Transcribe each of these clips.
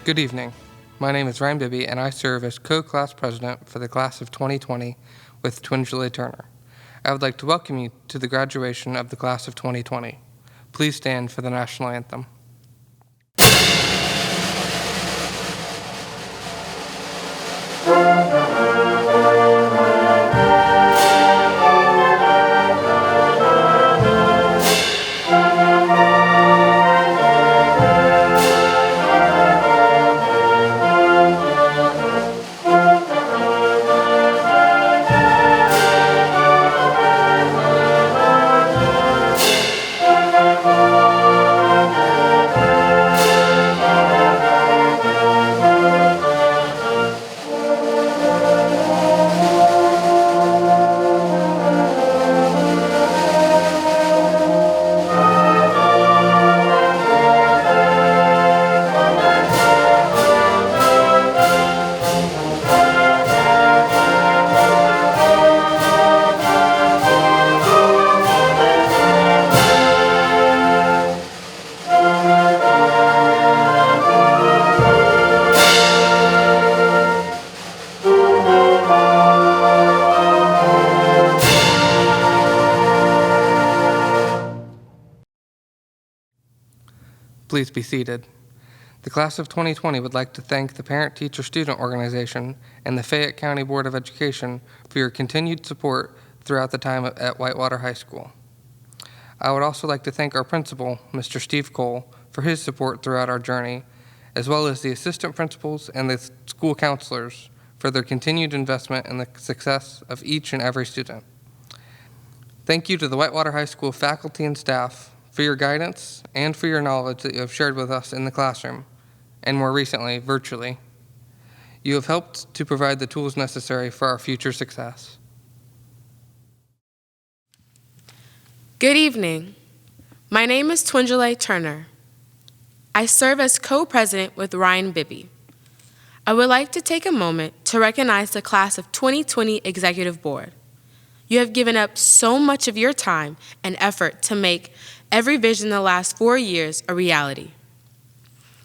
Good evening. My name is Ryan Bibby, and I serve as co-class president for the class of 2020 with Twin Julie Turner. I would like to welcome you to the graduation of the class of 2020. Please stand for the national anthem. Please be seated. The class of 2020 would like to thank the Parent-Teacher-Student Organization and the Fayette County Board of Education for your continued support throughout the time at Whitewater High School. I would also like to thank our principal, Mr. Steve Cole, for his support throughout our journey, as well as the assistant principals and the school counselors for their continued investment in the success of each and every student. Thank you to the Whitewater High School faculty and staff for your guidance and for your knowledge that you have shared with us in the classroom, and more recently, virtually. You have helped to provide the tools necessary for our future success. Good evening. My name is Twin Julie Turner. I serve as co-president with Ryan Bibby. I would like to take a moment to recognize the class of 2020 Executive Board. You have given up so much of your time and effort to make every vision in the last 4 years a reality.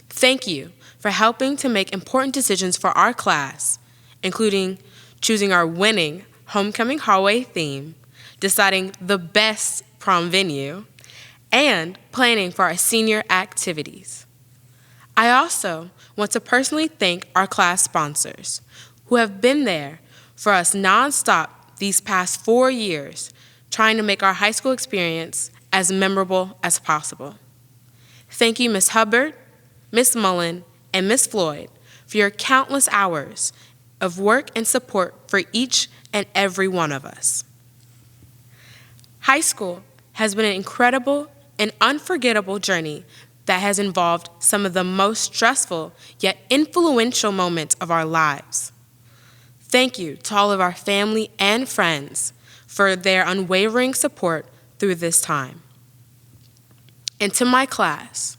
Thank you for helping to make important decisions for our class, including choosing our winning homecoming hallway theme, deciding the best prom venue, and planning for our senior activities. I also want to personally thank our class sponsors who have been there for us nonstop these past 4 years, trying to make our high school experience as memorable as possible. Thank you, Ms. Hubbard, Ms. Mullen, and Ms. Floyd for your countless hours of work and support for each and every one of us. High school has been an incredible and unforgettable journey that has involved some of the most stressful yet influential moments of our lives. Thank you to all of our family and friends for their unwavering support through this time. And to my class,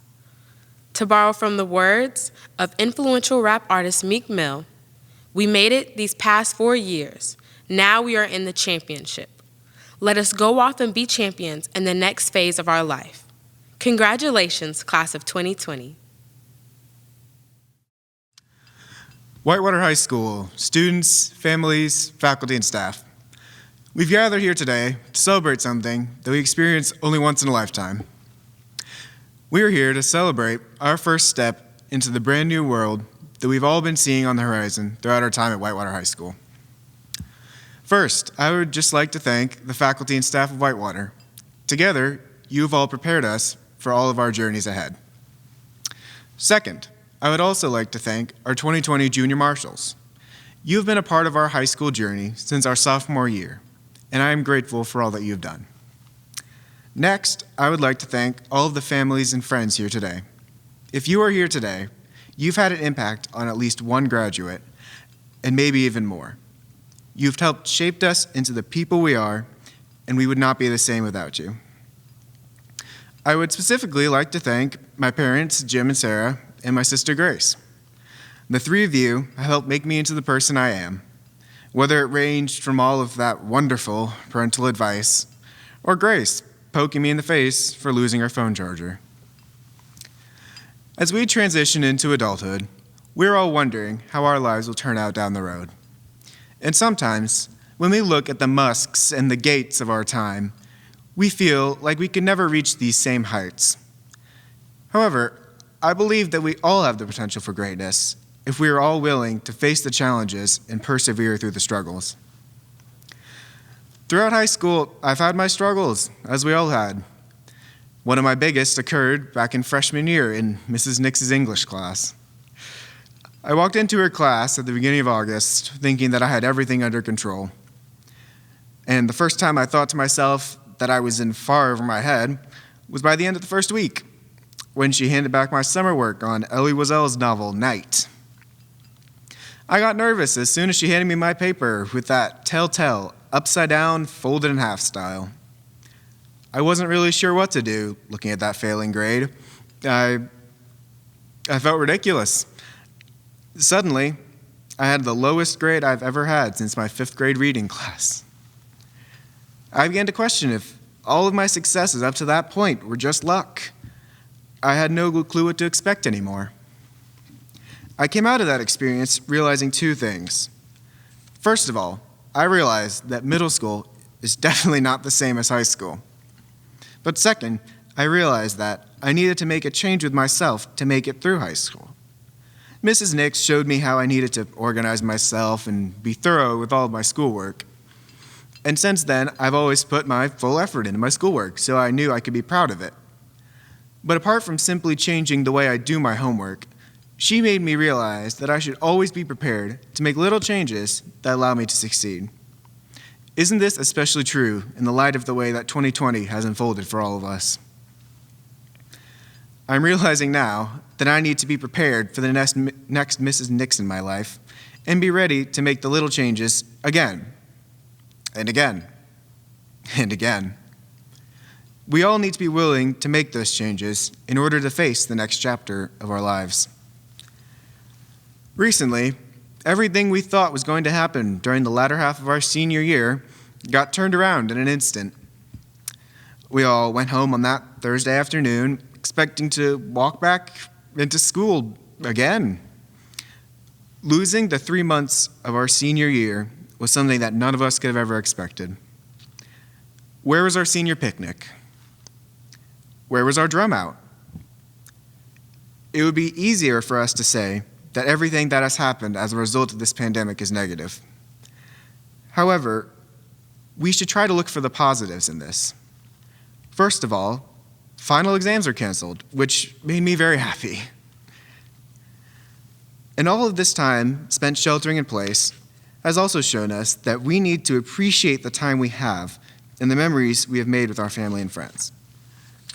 to borrow from the words of influential rap artist Meek Mill, we made it these past 4 years. Now we are in the championship. Let us go off and be champions in the next phase of our life. Congratulations, class of 2020. Whitewater High School, students, families, faculty, and staff. We've gathered here today to celebrate something that we experience only once in a lifetime. We are here to celebrate our first step into the brand new world that we've all been seeing on the horizon throughout our time at Whitewater High School. First, I would just like to thank the faculty and staff of Whitewater. Together, you've all prepared us for all of our journeys ahead. Second, I would also like to thank our 2020 junior marshals. You've been a part of our high school journey since our sophomore year, and I am grateful for all that you've done. Next, I would like to thank all of the families and friends here today. If you are here today, you've had an impact on at least one graduate, and maybe even more. You've helped shape us into the people we are, and we would not be the same without you. I would specifically like to thank my parents, Jim and Sarah, and my sister, Grace. The three of you have helped make me into the person I am, whether it ranged from all of that wonderful parental advice, or Grace poking me in the face for losing our phone charger. As we transition into adulthood, we're all wondering how our lives will turn out down the road. And sometimes, when we look at the Musks and the Gates of our time, we feel like we can never reach these same heights. However, I believe that we all have the potential for greatness if we are all willing to face the challenges and persevere through the struggles. Throughout high school, I've had my struggles, as we all had. One of my biggest occurred back in freshman year in Mrs. Nix's English class. I walked into her class at the beginning of August thinking that I had everything under control. And the first time I thought to myself that I was in far over my head was by the end of the first week, when she handed back my summer work on Elie Wiesel's novel, Night. I got nervous as soon as she handed me my paper with that telltale, upside-down, folded-in-half style. I wasn't really sure what to do looking at that failing grade. I felt ridiculous. Suddenly, I had the lowest grade I've ever had since my 5th grade reading class. I began to question if all of my successes up to that point were just luck. I had no clue what to expect anymore. I came out of that experience realizing 2 things. First of all, I realized that middle school is definitely not the same as high school. But second, I realized that I needed to make a change with myself to make it through high school. Mrs. Nix showed me how I needed to organize myself and be thorough with all of my schoolwork. And since then, I've always put my full effort into my schoolwork, so I knew I could be proud of it. But apart from simply changing the way I do my homework, she made me realize that I should always be prepared to make little changes that allow me to succeed. Isn't this especially true in the light of the way that 2020 has unfolded for all of us? I'm realizing now that I need to be prepared for the next Mrs. Nix in my life and be ready to make the little changes again, and again, and again. We all need to be willing to make those changes in order to face the next chapter of our lives. Recently, everything we thought was going to happen during the latter half of our senior year got turned around in an instant. We all went home on that Thursday afternoon, expecting to walk back into school again. Losing the 3 months of our senior year was something that none of us could have ever expected. Where was our senior picnic? Where was our drum out? It would be easier for us to say that everything that has happened as a result of this pandemic is negative. However, we should try to look for the positives in this. First of all, final exams are canceled, which made me very happy. And all of this time spent sheltering in place has also shown us that we need to appreciate the time we have and the memories we have made with our family and friends.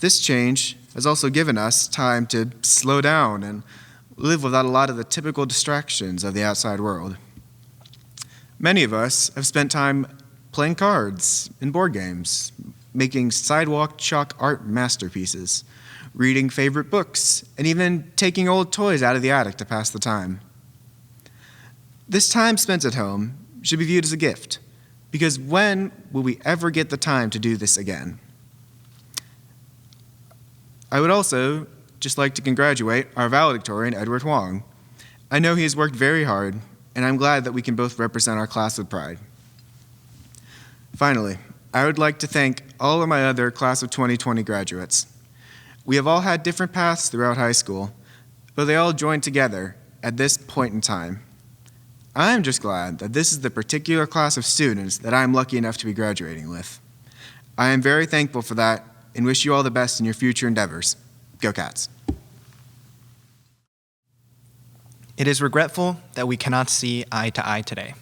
This change has also given us time to slow down and live without a lot of the typical distractions of the outside world. Many of us have spent time playing cards and board games, making sidewalk chalk art masterpieces, reading favorite books, and even taking old toys out of the attic to pass the time. This time spent at home should be viewed as a gift, because when will we ever get the time to do this again? I would also just like to congratulate our valedictorian, Edward Huang. I know he has worked very hard, and I'm glad that we can both represent our class with pride. Finally, I would like to thank all of my other class of 2020 graduates. We have all had different paths throughout high school, but they all joined together at this point in time. I am just glad that this is the particular class of students that I am lucky enough to be graduating with. I am very thankful for that and wish you all the best in your future endeavors. Go Cats. It is regretful that we cannot see eye to eye today.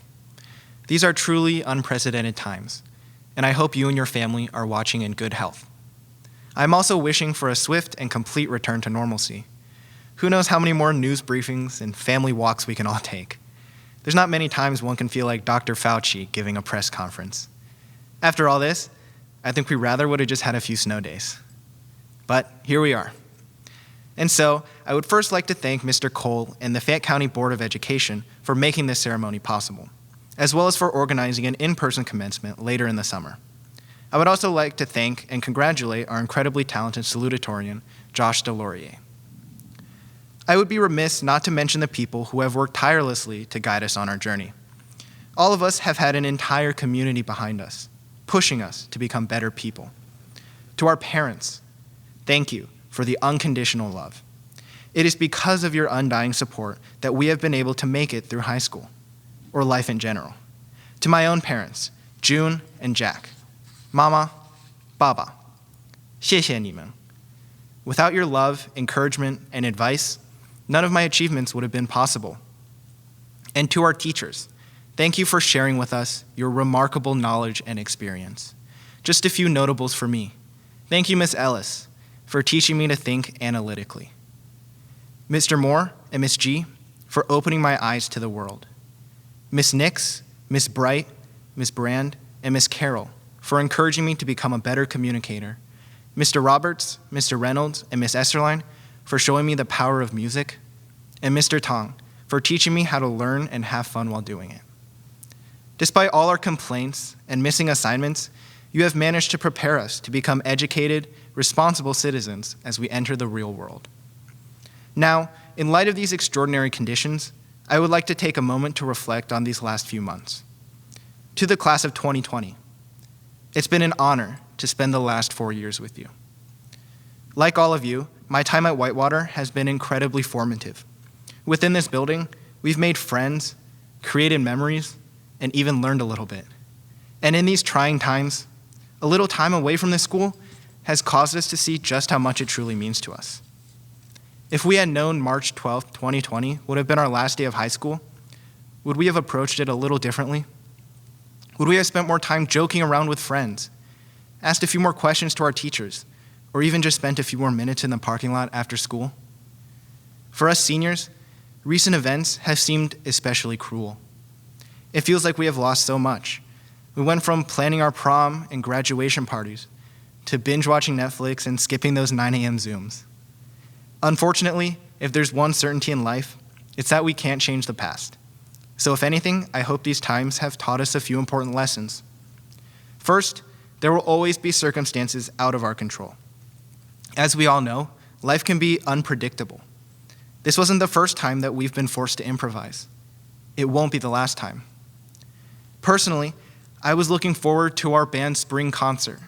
These are truly unprecedented times, and I hope you and your family are watching in good health. I'm also wishing for a swift and complete return to normalcy. Who knows how many more news briefings and family walks we can all take. There's not many times one can feel like Dr. Fauci giving a press conference. After all this, I think we rather would have just had a few snow days. But here we are. And so, I would first like to thank Mr. Cole and the Fayette County Board of Education for making this ceremony possible, as well as for organizing an in-person commencement later in the summer. I would also like to thank and congratulate our incredibly talented salutatorian, Josh Delorier. I would be remiss not to mention the people who have worked tirelessly to guide us on our journey. All of us have had an entire community behind us, pushing us to become better people. To our parents, thank you for the unconditional love. It is because of your undying support that we have been able to make it through high school, or life in general. To my own parents, June and Jack, Mama, Baba, 谢谢你们. Without your love, encouragement, and advice, none of my achievements would have been possible. And to our teachers, thank you for sharing with us your remarkable knowledge and experience. Just a few notables for me. Thank you, Miss Ellis, for teaching me to think analytically. Mr. Moore and Miss G, for opening my eyes to the world. Miss Nix, Miss Bright, Miss Brand, and Miss Carroll, for encouraging me to become a better communicator. Mr. Roberts, Mr. Reynolds, and Miss Esterline, for showing me the power of music. And Mr. Tong, for teaching me how to learn and have fun while doing it. Despite all our complaints and missing assignments, you have managed to prepare us to become educated, responsible citizens as we enter the real world. Now, in light of these extraordinary conditions, I would like to take a moment to reflect on these last few months. To the class of 2020, it's been an honor to spend the last 4 years with you. Like all of you, my time at Whitewater has been incredibly formative. Within this building, we've made friends, created memories, and even learned a little bit. And in these trying times, a little time away from this school has caused us to see just how much it truly means to us. If we had known March 12th, 2020 would have been our last day of high school, would we have approached it a little differently? Would we have spent more time joking around with friends, asked a few more questions to our teachers, or even just spent a few more minutes in the parking lot after school? For us seniors, recent events have seemed especially cruel. It feels like we have lost so much. We went from planning our prom and graduation parties to binge watching Netflix and skipping those 9 a.m. Zooms. Unfortunately, if there's one certainty in life, it's that we can't change the past. So if anything, I hope these times have taught us a few important lessons. First, there will always be circumstances out of our control. As we all know, life can be unpredictable. This wasn't the first time that we've been forced to improvise. It won't be the last time. Personally, I was looking forward to our band's spring concert,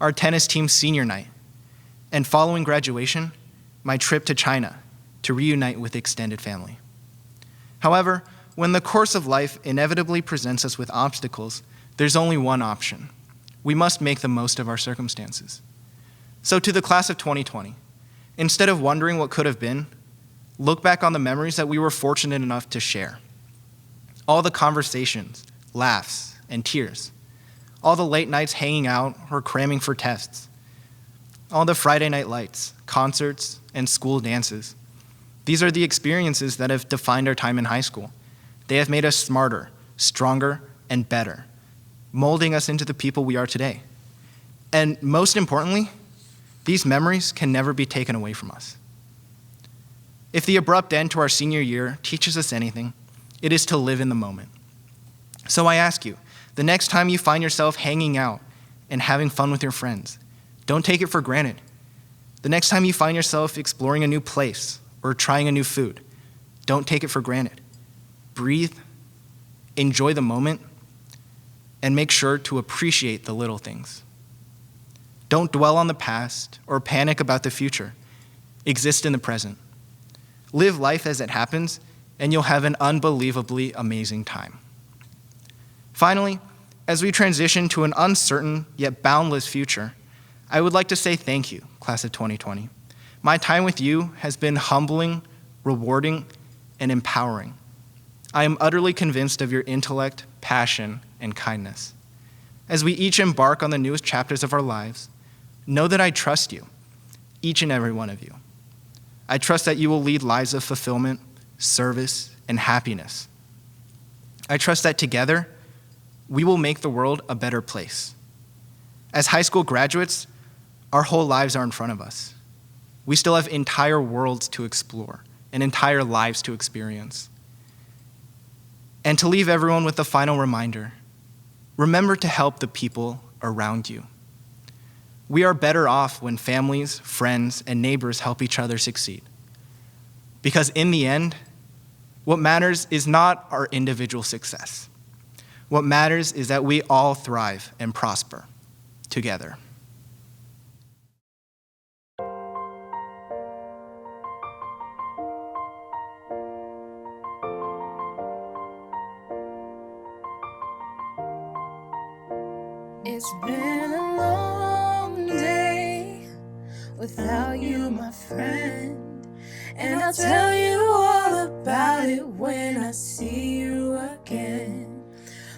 our tennis team's senior night, and following graduation, my trip to China to reunite with extended family. However, when the course of life inevitably presents us with obstacles, there's only one option. We must make the most of our circumstances. So to the class of 2020, instead of wondering what could have been, look back on the memories that we were fortunate enough to share. All the conversations, laughs, and tears. All the late nights hanging out or cramming for tests. All the Friday night lights, concerts, and school dances. These are the experiences that have defined our time in high school. They have made us smarter, stronger, and better, molding us into the people we are today. And most importantly, these memories can never be taken away from us. If the abrupt end to our senior year teaches us anything, it is to live in the moment. So I ask you, the next time you find yourself hanging out and having fun with your friends, don't take it for granted. The next time you find yourself exploring a new place or trying a new food, don't take it for granted. Breathe, enjoy the moment, and make sure to appreciate the little things. Don't dwell on the past or panic about the future. Exist in the present. Live life as it happens, and you'll have an unbelievably amazing time. Finally, as we transition to an uncertain yet boundless future, I would like to say thank you, class of 2020. My time with you has been humbling, rewarding, and empowering. I am utterly convinced of your intellect, passion, and kindness. As we each embark on the newest chapters of our lives, know that I trust you, each and every one of you. I trust that you will lead lives of fulfillment, service, and happiness. I trust that together, we will make the world a better place. As high school graduates, our whole lives are in front of us. We still have entire worlds to explore and entire lives to experience. And to leave everyone with a final reminder, remember to help the people around you. We are better off when families, friends, and neighbors help each other succeed. Because in the end, what matters is not our individual success. What matters is that we all thrive and prosper together. It's been a long day without you, my friend, and I'll tell you all about it when I see you again.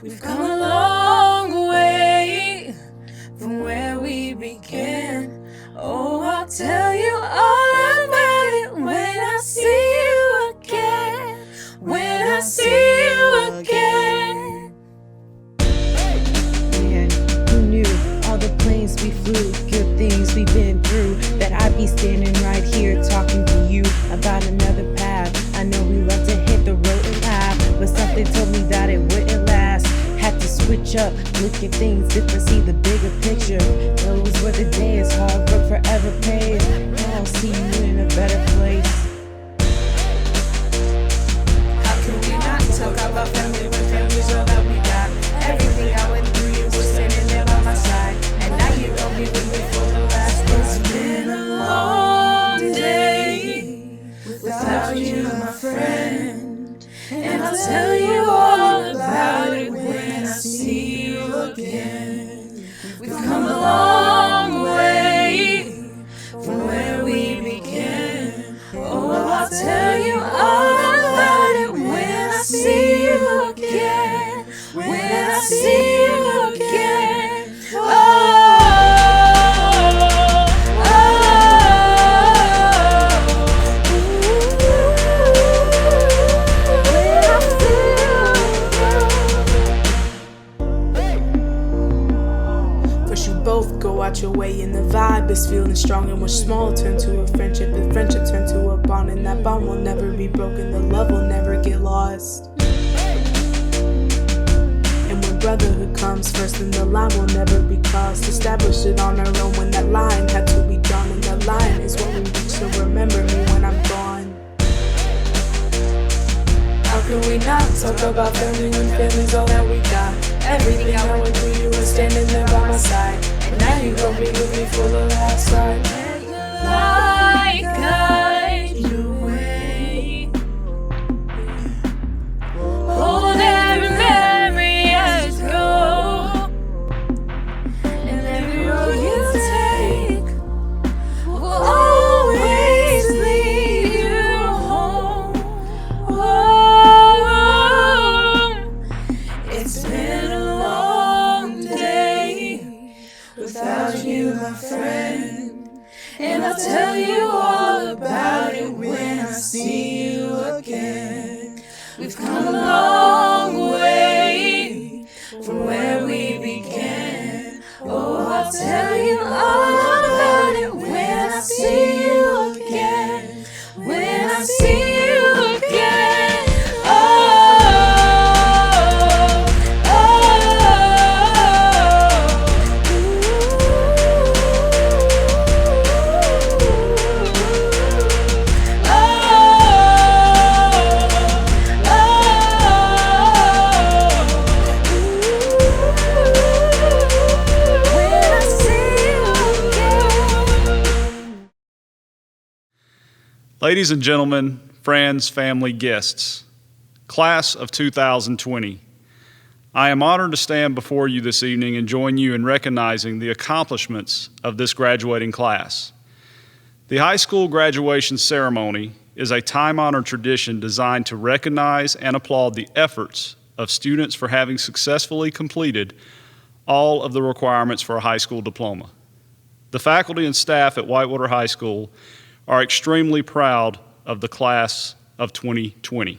We've come a long way from where we began. Oh, I'll tell you all about it when I see you again. When I see you again. Man, who knew all the planes we flew, good things we've been through, that I'd be standing right here talking to you about another path. I know we love to hit the road and laugh, but something told me that it wouldn't last. Had to switch up, look at things different, see the bigger picture. Those were the days, hard work forever pays. Now I'll see you in a better place. How can we not talk about family when family's all that we got? Everything I went through, you were standing there by my side, and now you gon' be with me for the last. It's been a long day without you, my friend, and I'll tell you all about it when I see you again. We've come a long way from where we began. Oh, I'll tell you all about it when I see you again. When I see you again. Oh, First you both go out your way and the vibe is feeling strong, and what's small turn to a friendship, and friendship turn to a bond, and that bond will never be broken, the love will never get lost. And when brotherhood comes first, then the line will never be crossed. Establish it on our own when that line had to be drawn, and that line is what we reach, so remember me when I'm gone. How can we not talk about family when family's all that we got? Everything I went through, you were standing there by my side, and now you gon' be with me for the last ride. like guide your way. Hold every memory as go, and every road you take will always lead you home. Oh, it's been a long day without you, my friend, and I'll tell you all about it when I see you again. We've come a long way from where we began. Oh, I'll tell you all about it when I see you again. When I see you again. Oh, Ladies and gentlemen, friends, family, guests, class of 2020, I am honored to stand before you this evening and join you in recognizing the accomplishments of this graduating class. The high school graduation ceremony is a time-honored tradition designed to recognize and applaud the efforts of students for having successfully completed all of the requirements for a high school diploma. The faculty and staff at Whitewater High School are extremely proud of the class of 2020.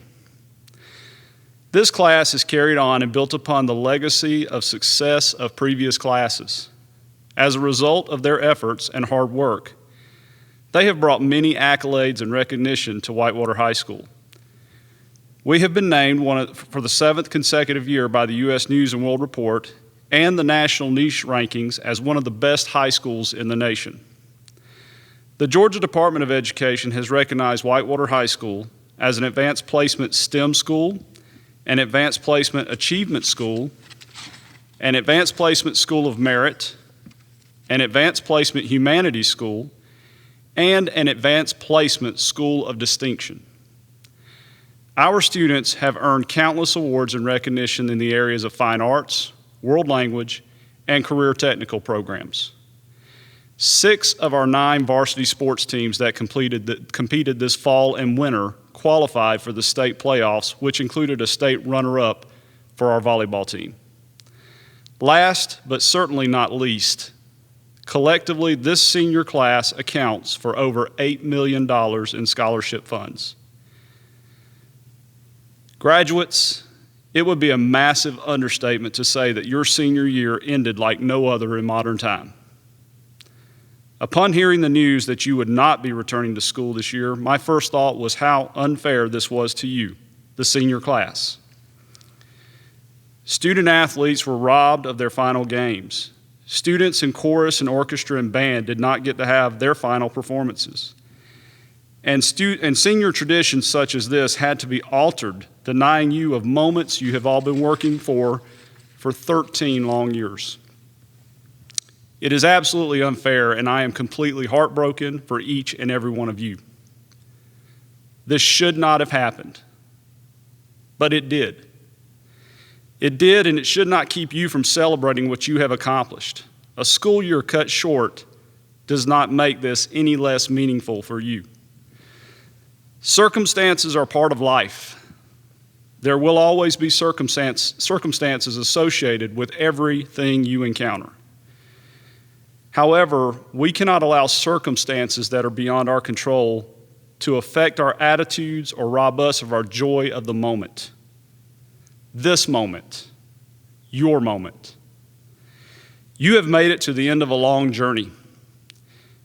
This class has carried on and built upon the legacy of success of previous classes. As a result of their efforts and hard work, they have brought many accolades and recognition to Whitewater High School. We have been named for the 7th consecutive year by the U.S. News & World Report and the National Niche Rankings as one of the best high schools in the nation. The Georgia Department of Education has recognized Whitewater High School as an advanced placement STEM school, an advanced placement achievement school, an advanced placement school of merit, an advanced placement humanities school, and an advanced placement school of distinction. Our students have earned countless awards and recognition in the areas of fine arts, world language, and career technical programs. 6 of our 9 varsity sports teams that competed this fall and winter qualified for the state playoffs, which included a state runner-up for our volleyball team. Last, but certainly not least, collectively, this senior class accounts for over $8 million in scholarship funds. Graduates, it would be a massive understatement to say that your senior year ended like no other in modern time. Upon hearing the news that you would not be returning to school this year, my first thought was how unfair this was to you, the senior class. Student athletes were robbed of their final games. Students in chorus and orchestra and band did not get to have their final performances. And senior traditions such as this had to be altered, denying you of moments you have all been working for 13 long years. It is absolutely unfair, and I am completely heartbroken for each and every one of you. This should not have happened, but it did. It did, and it should not keep you from celebrating what you have accomplished. A school year cut short does not make this any less meaningful for you. Circumstances are part of life. There will always be circumstances associated with everything you encounter. However, we cannot allow circumstances that are beyond our control to affect our attitudes or rob us of our joy of the moment. This moment, your moment. You have made it to the end of a long journey.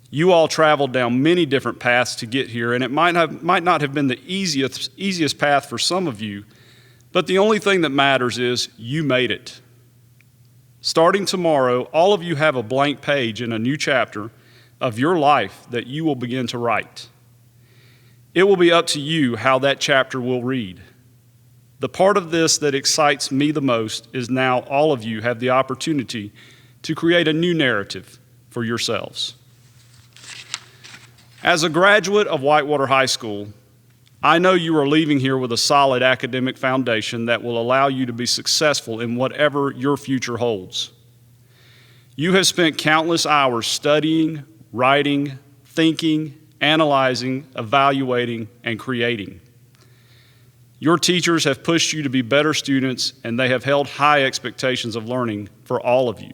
You all traveled down many different paths to get here, and it might not have been the easiest path for some of you, but the only thing that matters is you made it. Starting tomorrow, all of you have a blank page in a new chapter of your life that you will begin to write. It will be up to you how that chapter will read. The part of this that excites me the most is now all of you have the opportunity to create a new narrative for yourselves. As a graduate of Whitewater High School, I know you are leaving here with a solid academic foundation that will allow you to be successful in whatever your future holds. You have spent countless hours studying, writing, thinking, analyzing, evaluating, and creating. Your teachers have pushed you to be better students, and they have held high expectations of learning for all of you.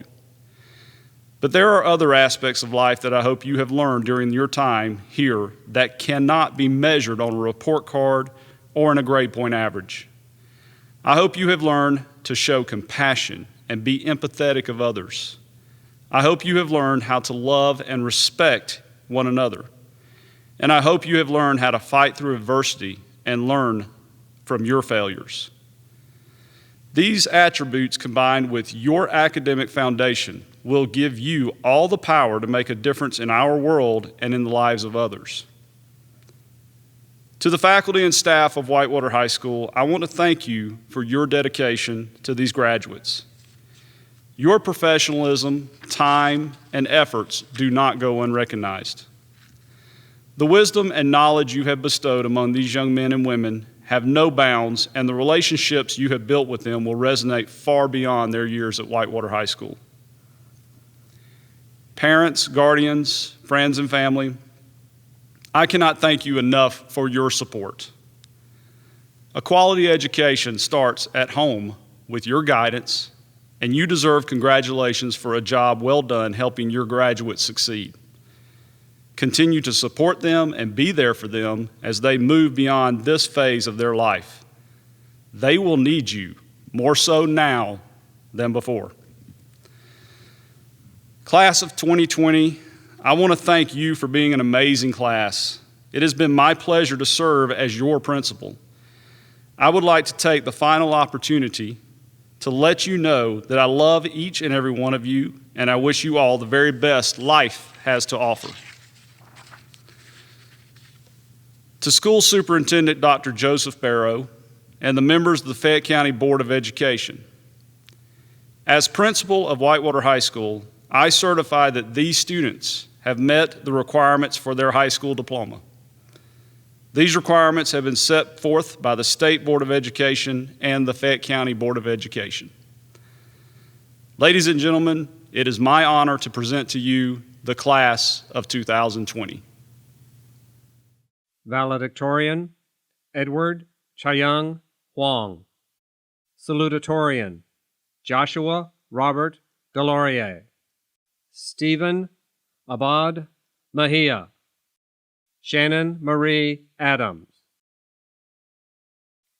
But there are other aspects of life that I hope you have learned during your time here that cannot be measured on a report card or in a grade point average. I hope you have learned to show compassion and be empathetic of others. I hope you have learned how to love and respect one another. And I hope you have learned how to fight through adversity and learn from your failures. These attributes combined with your academic foundation will give you all the power to make a difference in our world and in the lives of others. To the faculty and staff of Whitewater High School, I want to thank you for your dedication to these graduates. Your professionalism, time, and efforts do not go unrecognized. The wisdom and knowledge you have bestowed among these young men and women have no bounds, and the relationships you have built with them will resonate far beyond their years at Whitewater High School. Parents, guardians, friends, and family, I cannot thank you enough for your support. A quality education starts at home with your guidance, and you deserve congratulations for a job well done helping your graduates succeed. Continue to support them and be there for them as they move beyond this phase of their life. They will need you more so now than before. Class of 2020, I want to thank you for being an amazing class. It has been my pleasure to serve as your principal. I would like to take the final opportunity to let you know that I love each and every one of you, and I wish you all the very best life has to offer. To School Superintendent Dr. Joseph Barrow and the members of the Fayette County Board of Education. As principal of Whitewater High School, I certify that these students have met the requirements for their high school diploma. These requirements have been set forth by the State Board of Education and the Fayette County Board of Education. Ladies and gentlemen, it is my honor to present to you the class of 2020. Valedictorian, Edward Chayang Huang. Salutatorian, Joshua Robert Delorier. Stephen Abad Mahia. Shannon Marie Adams.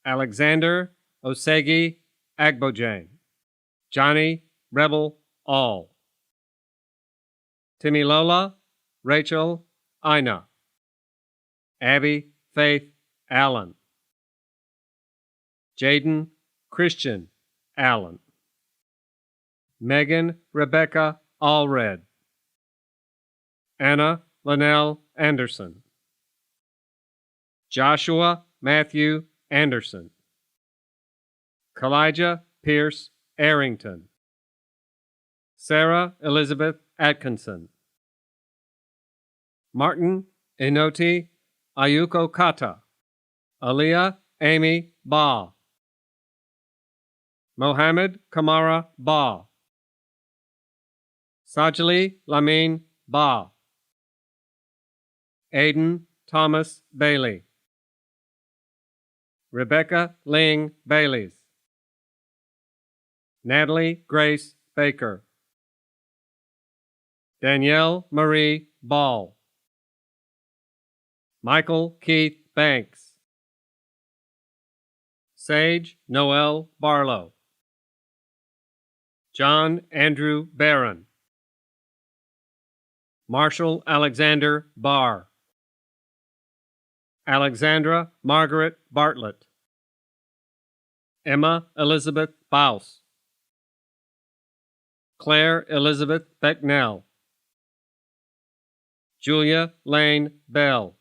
Alexander Osegi Agbojang. Johnny Rebel All. Timilola Rachel Ina. Abby Faith Allen. Jaden Christian Allen. Megan Rebecca Allred. Anna Linnell Anderson. Joshua Matthew Anderson. Kalijah Pierce Arrington. Sarah Elizabeth Atkinson. Martin Inoti Ayuko Kata. Aliyah Amy Ba. Mohammed Kamara Ba. Sajali Lamin Ba. Aiden Thomas Bailey. Rebecca Ling Baileys. Natalie Grace Baker. Danielle Marie Ball. Michael Keith Banks. Sage Noel Barlow. John Andrew Barron. Marshall Alexander Barr. Alexandra Margaret Bartlett. Emma Elizabeth Baus. Claire Elizabeth Becknell. Julia Lane Bell.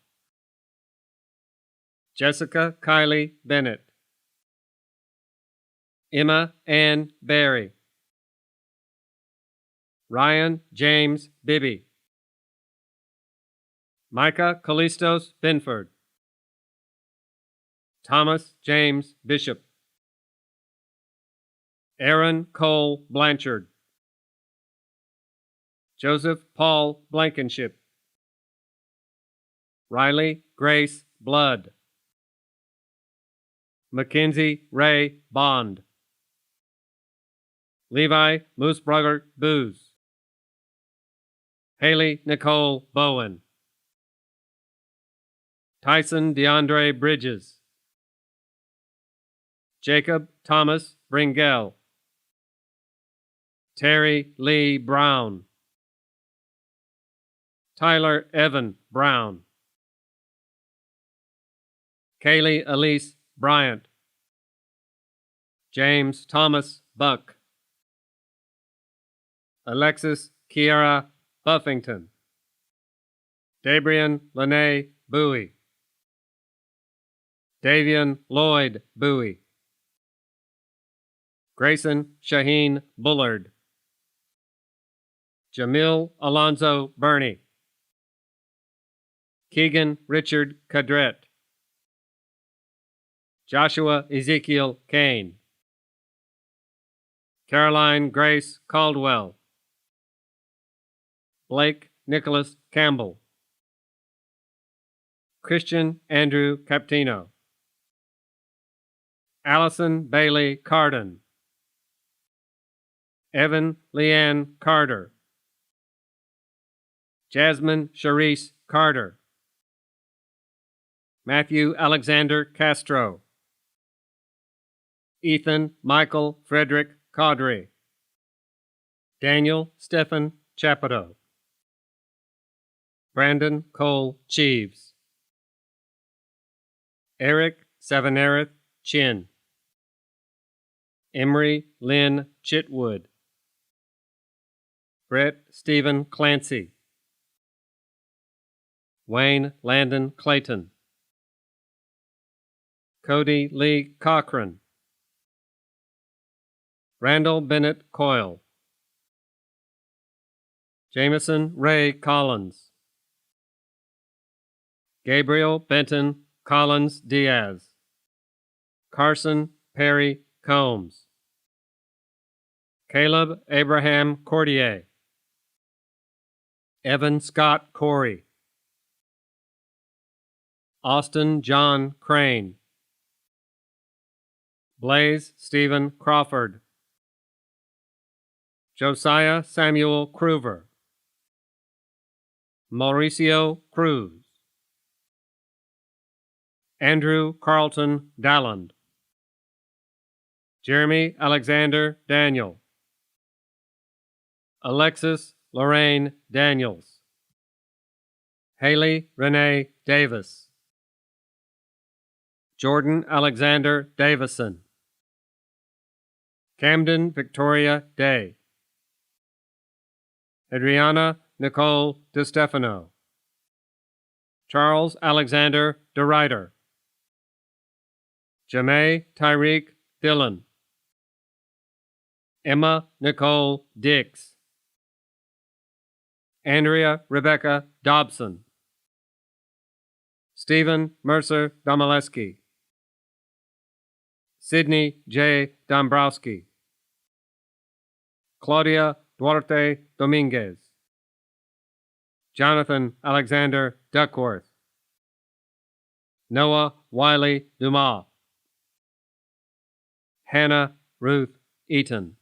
Jessica Kylie Bennett. Emma Ann Berry. Ryan James Bibby. Micah Callistos Binford. Thomas James Bishop. Aaron Cole Blanchard. Joseph Paul Blankenship. Riley Grace Blood. Mackenzie Ray Bond. Levi Moosebrugger Booz. Haley Nicole Bowen. Tyson DeAndre Bridges. Jacob Thomas Bringell. Terry Lee Brown. Tyler Evan Brown. Kaylee Elise Bryant. James Thomas Buck. Alexis Kiara Buffington. Dabrian Lene Bowie. Davian Lloyd Bowie. Grayson Shaheen Bullard. Jamil Alonzo Burney. Keegan Richard Cadret. Joshua Ezekiel Kane. Caroline Grace Caldwell. Blake Nicholas Campbell. Christian Andrew Captino. Allison Bailey Carden. Evan Leanne Carter. Jasmine Charisse Carter. Matthew Alexander Castro. Ethan Michael Frederick Caudry. Daniel Stephen Chapato. Brandon Cole Cheeves. Eric Savanareth Chin. Emery Lynn Chitwood. Brett Stephen Clancy. Wayne Landon Clayton. Cody Lee Cochran, Randall Bennett Coyle, Jameson Ray Collins, Gabriel Benton Collins Diaz, Carson Perry Combs, Caleb Abraham Cordier, Evan Scott Corey, Austin John Crane, Blaze Stephen Crawford, Josiah Samuel Cruver, Mauricio Cruz, Andrew Carlton Dalland, Jeremy Alexander Daniel, Alexis Lorraine Daniels, Haley Renee Davis, Jordan Alexander Davison, Camden Victoria Day, Adriana Nicole DeStefano, Charles Alexander DeRuyter, Jamae Tyreek Dillon, Emma Nicole Dix, Andrea Rebecca Dobson, Stephen Mercer Domaleski, Sidney J. Dombrowski, Claudia Duarte Dominguez, Jonathan Alexander Duckworth, Noah Wiley Dumas, Hannah Ruth Eaton,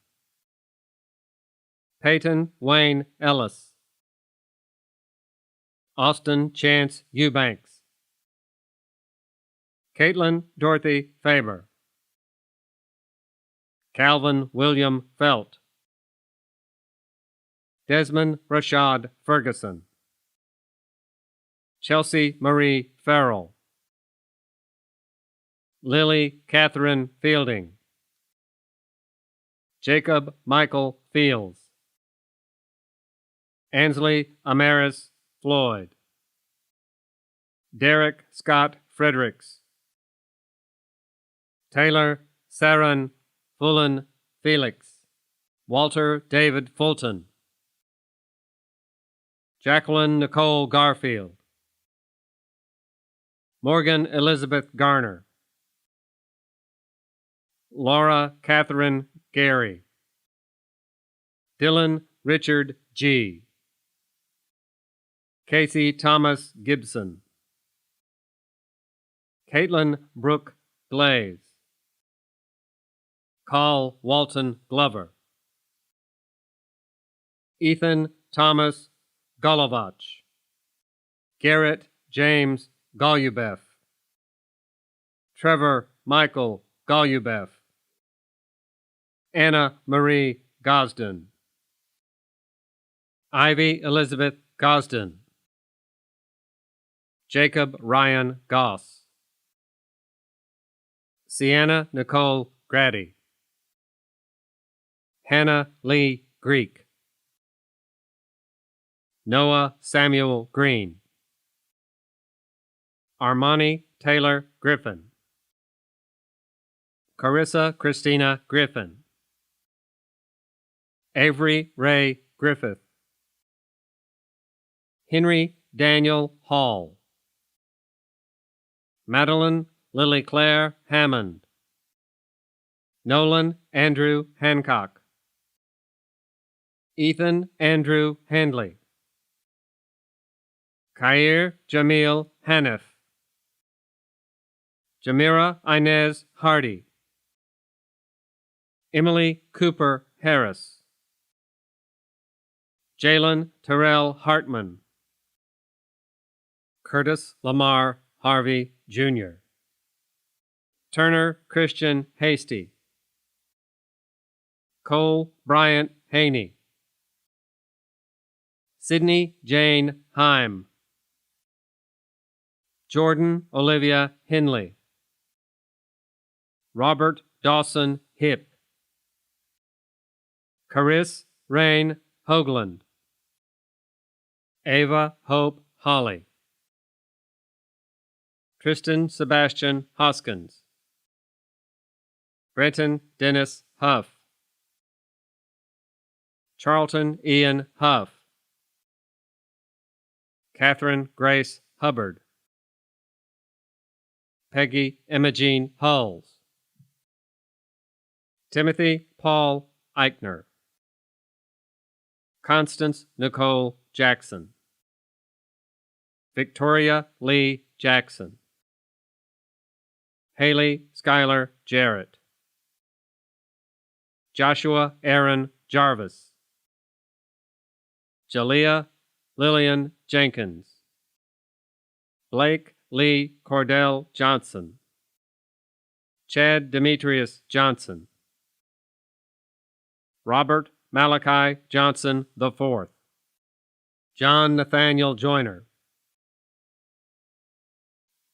Peyton Wayne Ellis, Austin Chance Eubanks, Caitlin Dorothy Faber, Calvin William Felt, Desmond Rashad Ferguson, Chelsea Marie Farrell, Lily Catherine Fielding, Jacob Michael Fields, Ansley Amaris Floyd, Derek Scott Fredericks, Taylor Saran Fullen Felix, Walter David Fulton, Jacqueline Nicole Garfield, Morgan Elizabeth Garner, Laura Catherine Gary, Dylan Richard G., Casey Thomas Gibson, Caitlin Brooke Glaze, Carl Walton Glover, Ethan Thomas Golovach, Garrett James Golubef, Trevor Michael Golubef, Anna Marie Gosden, Ivy Elizabeth Gosden, Jacob Ryan Goss, Sienna Nicole Grady, Hannah Lee Greek, Noah Samuel Green, Armani Taylor Griffin, Carissa Christina Griffin, Avery Ray Griffith, Henry Daniel Hall, Madeline Lily Claire Hammond, Nolan Andrew Hancock, Ethan Andrew Handley, Khair Jamil Hanif, Jamira Inez Hardy, Emily Cooper Harris, Jalen Terrell Hartman, Curtis Lamar Harvey Jr., Turner Christian Hasty, Cole Bryant Haney, Sydney Jane Heim, Jordan Olivia Henley, Robert Dawson Hip, Caris Rain Hoagland, Ava Hope Holly, Tristan Sebastian Hoskins, Brenton Dennis Huff, Charlton Ian Huff, Catherine Grace Hubbard, Peggy Imogene Hulls, Timothy Paul Eichner, Constance Nicole Jackson, Victoria Lee Jackson, Haley Schuyler Jarrett, Joshua Aaron Jarvis, Jalea Lillian Jenkins, Blake Lee Cordell Johnson, Chad Demetrius Johnson, Robert Malachi Johnson IV, John Nathaniel Joyner,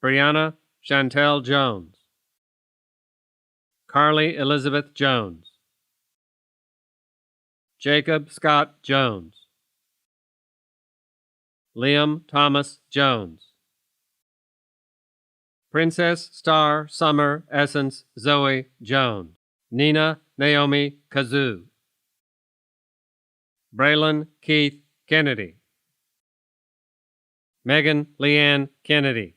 Brianna Chantel Jones, Carly Elizabeth Jones, Jacob Scott Jones, Liam Thomas Jones, Princess Star Summer Essence Zoe Jones, Nina Naomi Kazoo, Braylon Keith Kennedy, Megan Leanne Kennedy,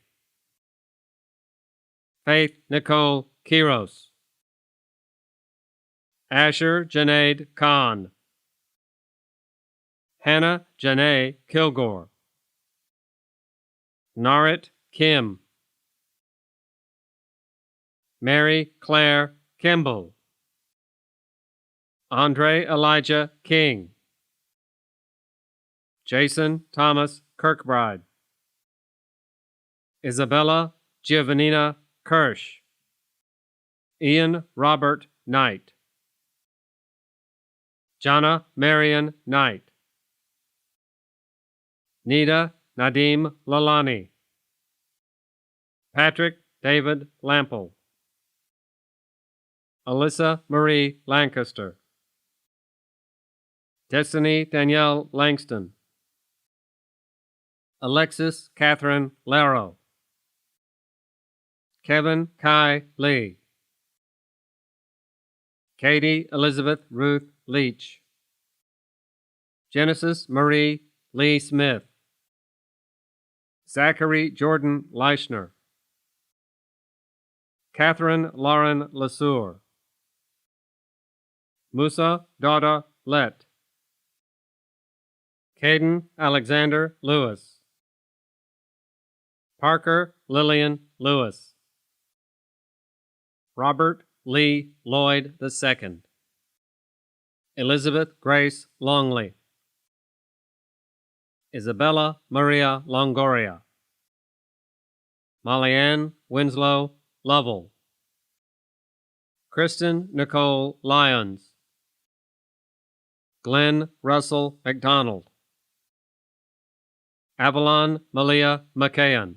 Faith Nicole Kiros, Asher Janaid Khan, Hannah Janae Kilgore, Narit Kim, Mary Claire Kimball, Andre Elijah King, Jason Thomas Kirkbride, Isabella Giovannina Kirsch, Ian Robert Knight, Jana Marion Knight, Nida Nadim Lalani, Patrick David Lample, Alyssa Marie Lancaster, Destiny Danielle Langston, Alexis Catherine Laro, Kevin Kai Lee, Katie Elizabeth Ruth Leach, Genesis Marie Lee Smith, Zachary Jordan Leischner, Catherine Lauren Lesueur, Musa Dada Lett, Caden Alexander Lewis, Parker Lillian Lewis, Robert Lee Lloyd II, Elizabeth Grace Longley, Isabella Maria Longoria, Mollyann Winslow Lovell, Kristen Nicole Lyons, Glenn Russell McDonald, Avalon Malia McKayan,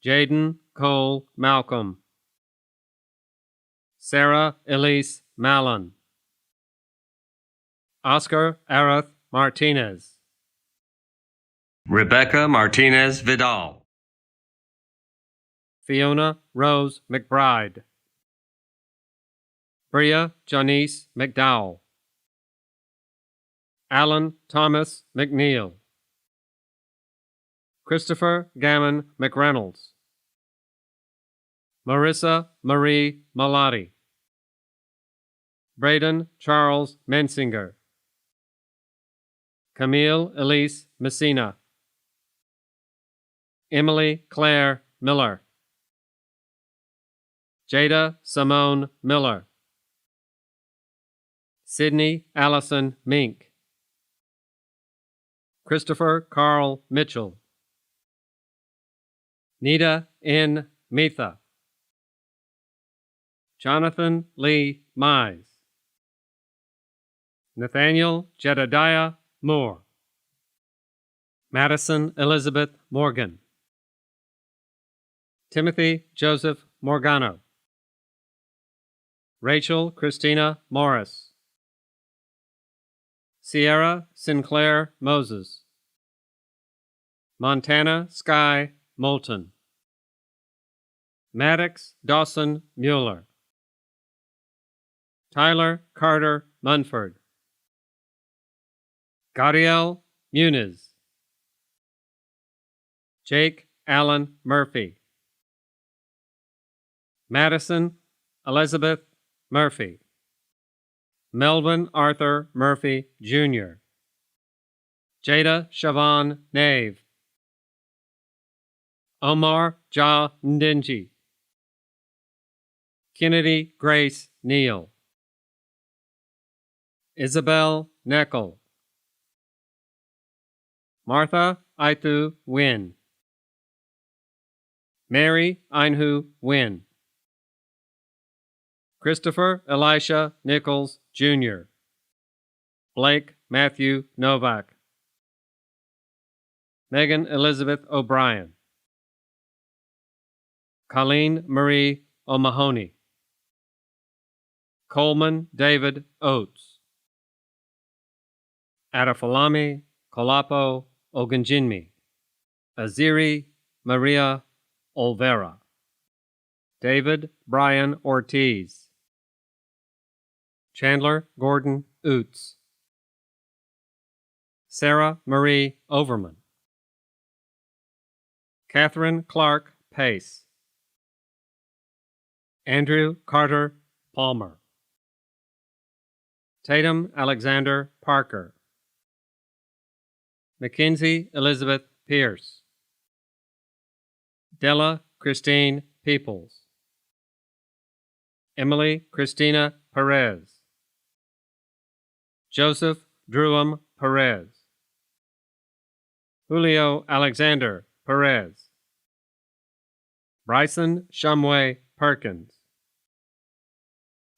Jaden Cole Malcolm, Sarah Elise Mallon, Oscar Arath Martinez, Rebecca Martinez Vidal, Fiona Rose McBride, Bria Janice McDowell, Alan Thomas McNeil, Christopher Gammon McReynolds, Marissa Marie Malati, Braden Charles Mensinger, Camille Elise Messina, Emily Claire Miller, Jada Simone Miller, Sydney Allison Mink, Christopher Carl Mitchell, Nita N. Mitha, Jonathan Lee Mize, Nathaniel Jedediah Moore, Madison Elizabeth Morgan, Timothy Joseph Morgano, Rachel Christina Morris, Sierra Sinclair Moses, Montana Sky Moulton, Maddox Dawson Mueller, Tyler Carter Munford, Gadiel Muniz, Jake Allen Murphy, Madison Elizabeth Murphy, Melvin Arthur Murphy, Jr., Jada Siobhan Nave, Omar Ja Ndinji, Kennedy Grace Neal, Isabel Neckel, Martha Aitu Wynn, Mary Einhu Wynn, Christopher Elisha Nichols, Jr., Blake Matthew Novak, Megan Elizabeth O'Brien, Colleen Marie O'Mahony, Coleman David Oates, Adafalami Kolapo Ogunjinmi, Aziri Maria Olvera, David Brian Ortiz, Chandler Gordon Oots, Sarah Marie Overman, Catherine Clark Pace, Andrew Carter Palmer, Tatum Alexander Parker, Mackenzie Elizabeth Pierce, Della Christine Peoples, Emily Christina Perez, Joseph Druum Perez, Julio Alexander Perez, Bryson Shumway Perkins,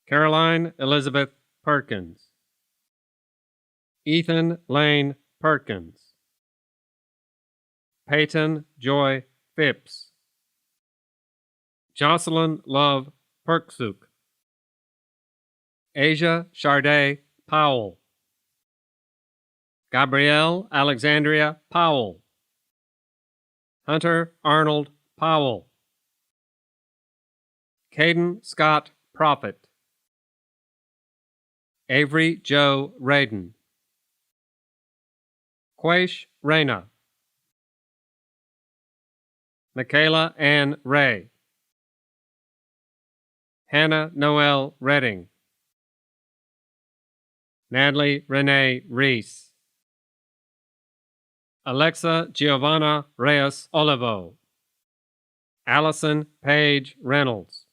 Caroline Elizabeth Perkins, Ethan Lane Perkins, Peyton Joy Phipps, Jocelyn Love Perksuk, Asia Charday Powell, Gabrielle Alexandria Powell, Hunter Arnold Powell, Caden Scott Prophet, Avery Joe Radin, Quaish Reyna, Michaela Ann Ray, Hannah Noel Redding, Natalie Renee Reese, Alexa Giovanna Reyes Olivo, Allison Paige Reynolds,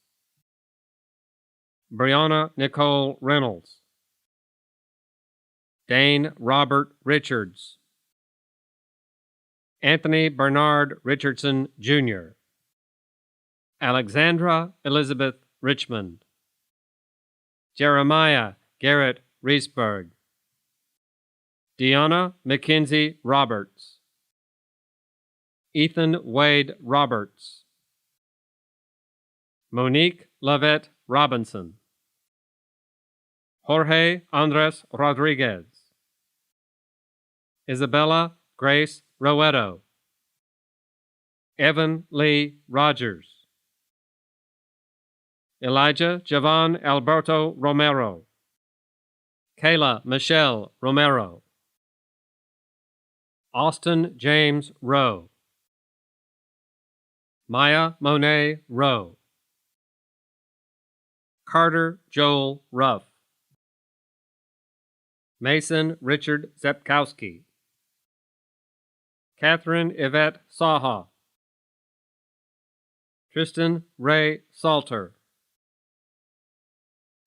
Brianna Nicole Reynolds, Dane Robert Richards, Anthony Bernard Richardson, Jr., Alexandra Elizabeth Richmond, Jeremiah Garrett Reesberg, Deanna Mackenzie Roberts, Ethan Wade Roberts, Monique Lavette Robinson, Jorge Andres Rodriguez, Isabella Grace Roeto, Evan Lee Rogers, Elijah Javon Alberto Romero, Kayla Michelle Romero, Austin James Rowe, Maya Monet Rowe, Carter Joel Ruff, Mason Richard Zepkowski, Catherine Yvette Saha, Tristan Ray Salter,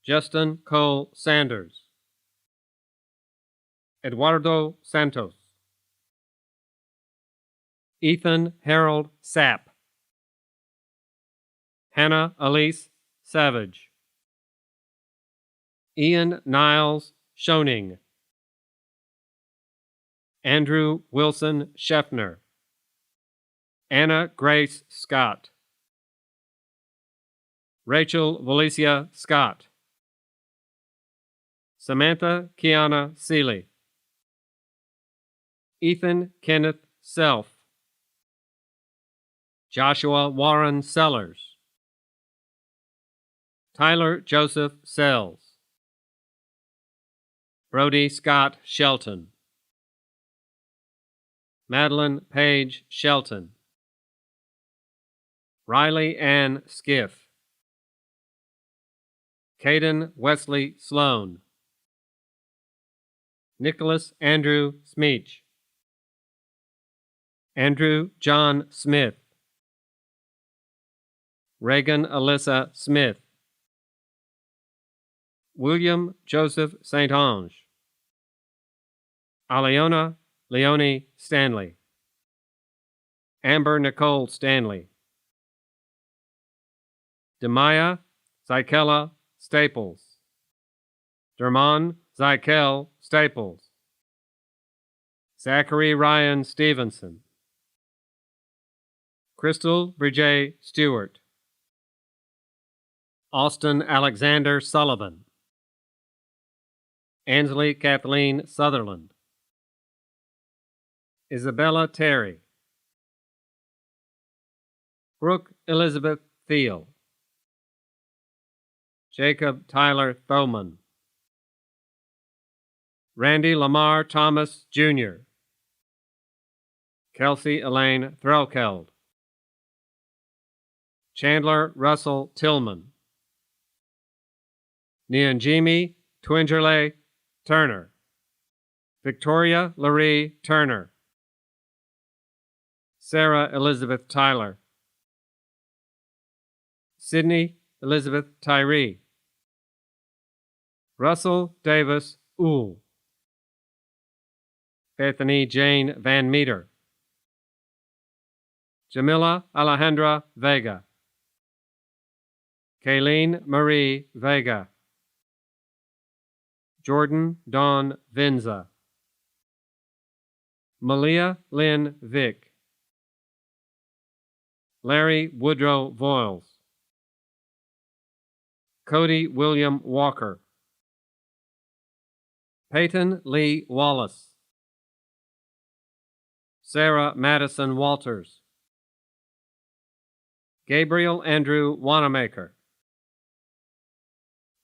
Justin Cole Sanders, Eduardo Santos, Ethan Harold Sapp, Hannah Elise Savage, Ian Niles Schoening, Andrew Wilson Scheffner, Anna Grace Scott, Rachel Valicia Scott, Samantha Kiana Seeley, Ethan Kenneth Self, Joshua Warren Sellers, Tyler Joseph Sells, Brody Scott Shelton. Madeline Page Shelton. Riley Ann Skiff. Caden Wesley Sloan. Nicholas Andrew Smeech. Andrew John Smith. Reagan Alyssa Smith. William Joseph St. Ange. Aliona Leonie Stanley. Amber Nicole Stanley. Demaya Zykella Staples. Dermon Zykel Staples. Zachary Ryan Stevenson. Crystal Bridget Stewart. Austin Alexander Sullivan. Ansley Kathleen Sutherland. Isabella Terry. Brooke Elizabeth Thiel. Jacob Tyler Thoman. Randy Lamar Thomas, Jr. Kelsey Elaine Threlkeld. Chandler Russell Tillman. Nyanjimi Twingerle Turner. Victoria Larie Turner. Sarah Elizabeth Tyler. Sydney Elizabeth Tyree. Russell Davis Uhl. Bethany Jane Van Meter. Jamila Alejandra Vega. Kayleen Marie Vega. Jordan Dawn Vinza. Malia Lynn Vick. Larry Woodrow Voiles. Cody William Walker. Peyton Lee Wallace. Sarah Madison Walters. Gabriel Andrew Wanamaker.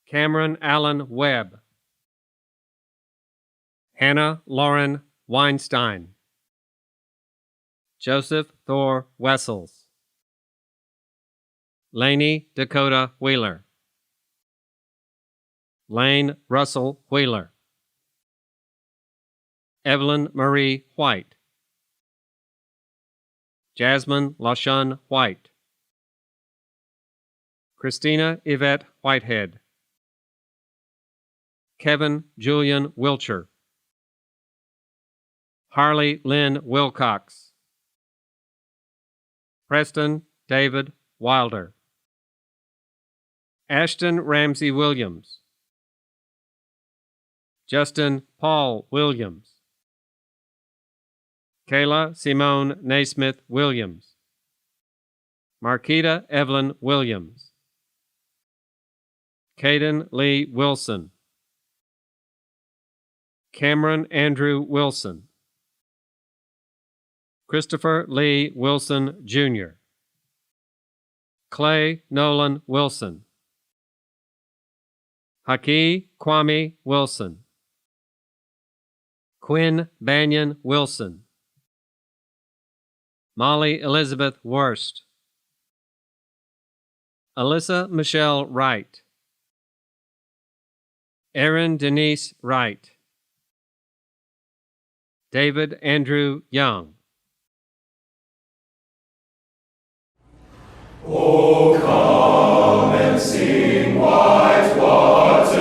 Cameron Allen Webb. Hannah Lauren Weinstein. Joseph Thor Wessels. Laney Dakota Wheeler. Lane Russell Wheeler. Evelyn Marie White. Jasmine LaShun White. Christina Yvette Whitehead. Kevin Julian Wilcher. Harley Lynn Wilcox. Preston David Wilder. Ashton Ramsey Williams. Justin Paul Williams. Kayla Simone Naismith Williams. Marquita Evelyn Williams. Caden Lee Wilson. Cameron Andrew Wilson. Christopher Lee Wilson, Jr. Clay Nolan Wilson. Haki Kwame Wilson. Quinn Banyan Wilson. Molly Elizabeth Wurst. Alyssa Michelle Wright. Erin Denise Wright. David Andrew Young. Oh, come and sing Whitewater's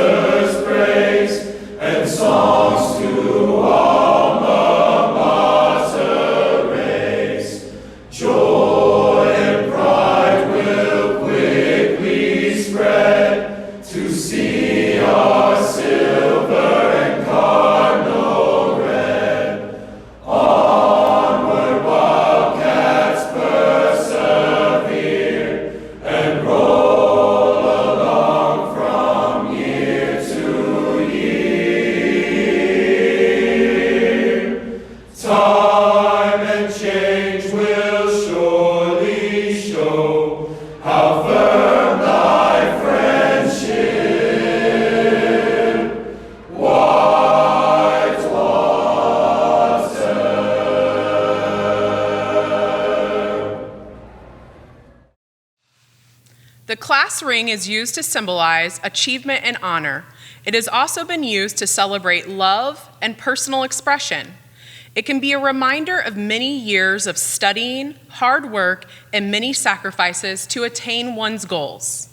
praise and songs to alma mater raise. Joy and pride will quickly spread to see our silver and cardinal red. Onward, Wildcats persevere and roll. ring is used to symbolize achievement and honor. It has also been used to celebrate love and personal expression. It can be a reminder of many years of studying, hard work, and many sacrifices to attain one's goals.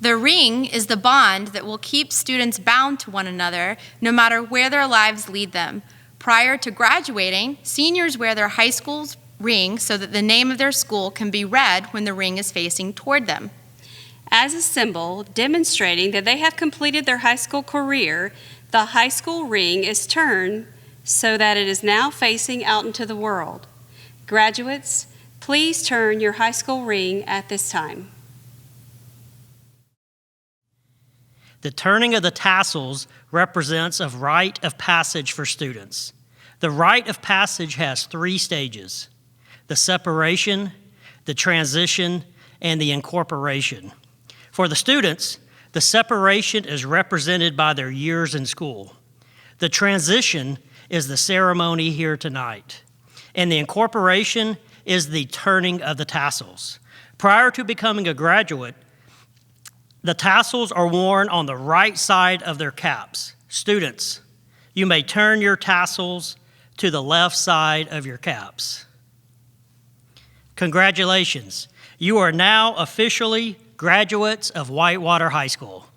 The ring is the bond that will keep students bound to one another no matter where their lives lead them. Prior to graduating, seniors wear their high school's ring so that the name of their school can be read when the ring is facing toward them. As a symbol demonstrating that they have completed their high school career, the high school ring is turned so that it is now facing out into the world. Graduates, please turn your high school ring at this time. The turning of the tassels represents a rite of passage for students. The rite of passage has 3 stages: the separation, the transition, and the incorporation. For the students, the separation is represented by their years in school. The transition is the ceremony here tonight, and the incorporation is the turning of the tassels. Prior to becoming a graduate, the tassels are worn on the right side of their caps. Students, you may turn your tassels to the left side of your caps. Congratulations, you are now officially graduates of Whitewater High School.